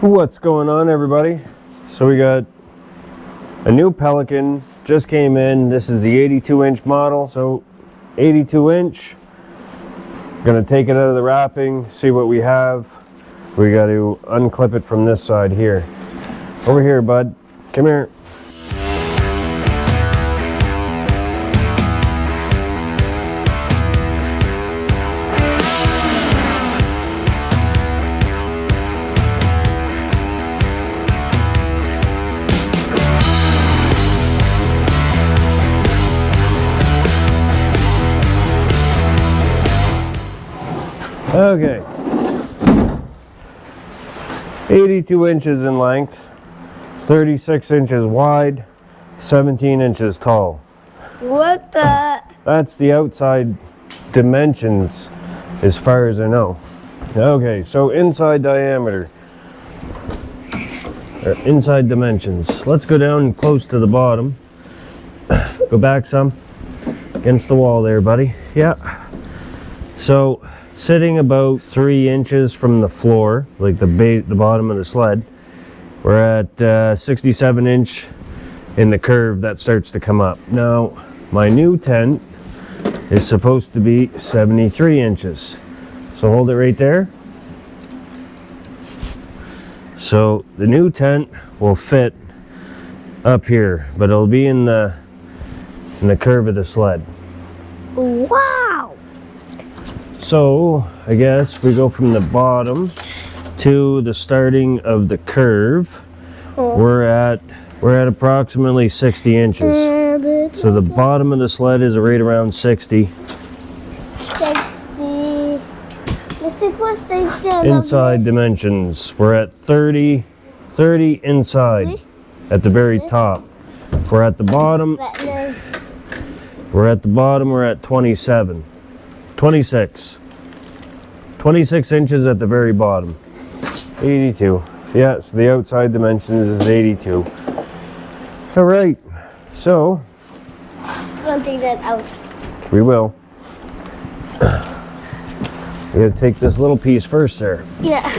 What's going on, everybody? So we got a new Pelican, just came in. This is the 82-inch model. So 82-inch, gonna take it out of the wrapping, see what we have. We got to unclip it from this side here. Over here, bud, come here. Okay, 82 inches in length, 36 inches wide, 17 inches tall. What the? That's the outside dimensions as far as I know. Okay, so inside diameter, or inside dimensions. Let's go down close to the bottom. Go back some, against the wall there, buddy. Yeah. So, sitting about 3 inches from the floor, like the bottom of the sled, we're at 67 inch in the curve that starts to come up. Now, my new tent is supposed to be 73 inches. So hold it right there. So the new tent will fit up here, but it'll be in the curve of the sled. Wow! So I guess we go from the bottom to the starting of the curve. We're at approximately 60 inches. So the bottom of the sled is right around 60. Inside dimensions, we're at 30 inside at the very top. We're at the bottom. We're at 27. 26 inches at the very bottom. 82. Yeah, so the outside dimensions is 82. All right, so Don't take that out. we will. We gotta take this little piece first there. Yeah.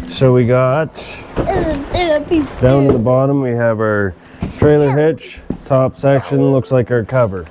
So we got down to the bottom, we have our trailer hitch. Top section looks like our cover.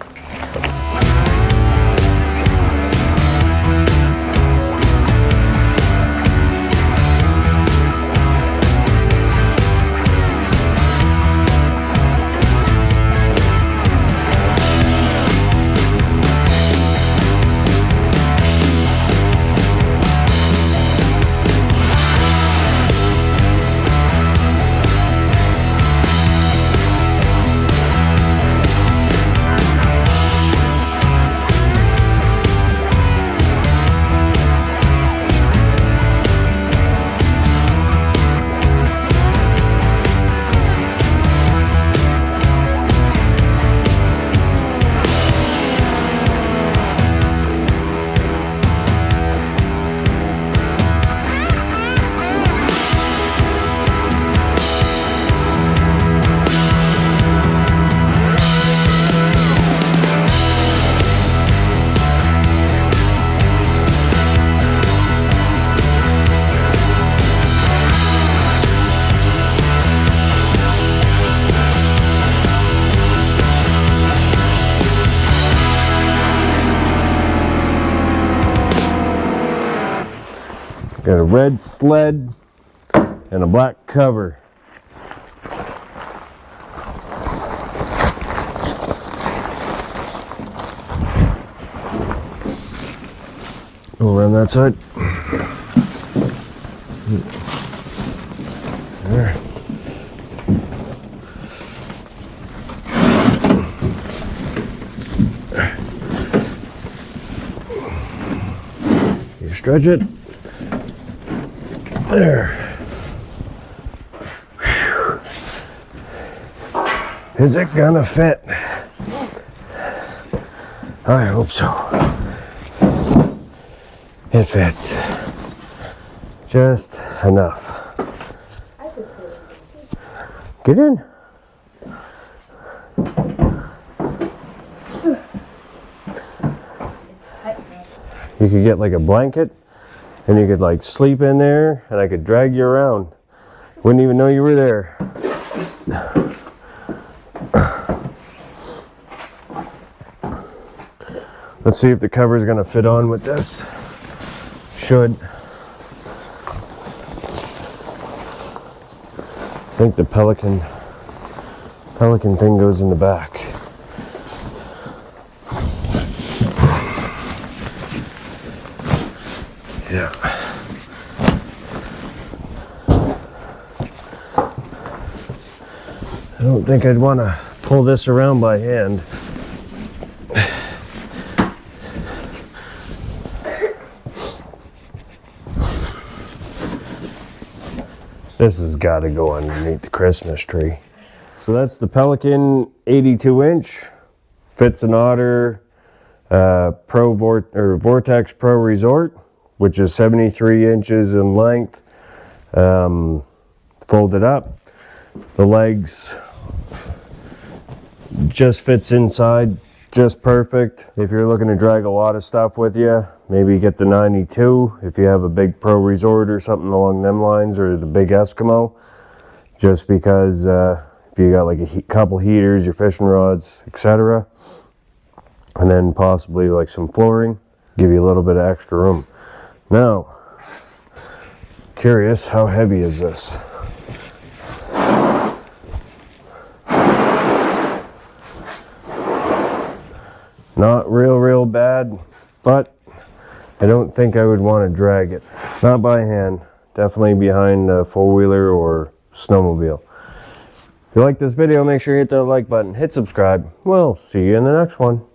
Got a red sled and a black cover. Go around that side. There. You stretch it. There. Whew. Is it gonna fit? I hope so. It fits. Just enough. Get in. You could get like a blanket and you could like sleep in there and I could drag you around. Wouldn't even know you were there. Let's see if the cover is going to fit on with this. Should. I think the Pelican thing goes in the back. Yeah. I don't think I'd want to pull this around by hand. This has got to go underneath the Christmas tree. So that's the Pelican 82-inch. Fits an Otter Vortex Pro Resort, which is 73 inches in length. Folded up. The legs just fits inside just perfect. If you're looking to drag a lot of stuff with you, maybe get the 92 if you have a big Pro Resort or something along them lines, or the big Eskimo, just because if you got like a couple heaters, your fishing rods, etc., and then possibly like some flooring, give you a little bit of extra room. Now, curious, how heavy is this? Not real bad, but I don't think I would want to drag it. Not by hand, definitely behind a four-wheeler or snowmobile. If you like this video, make sure you hit that like button, hit subscribe. We'll see you in the next one.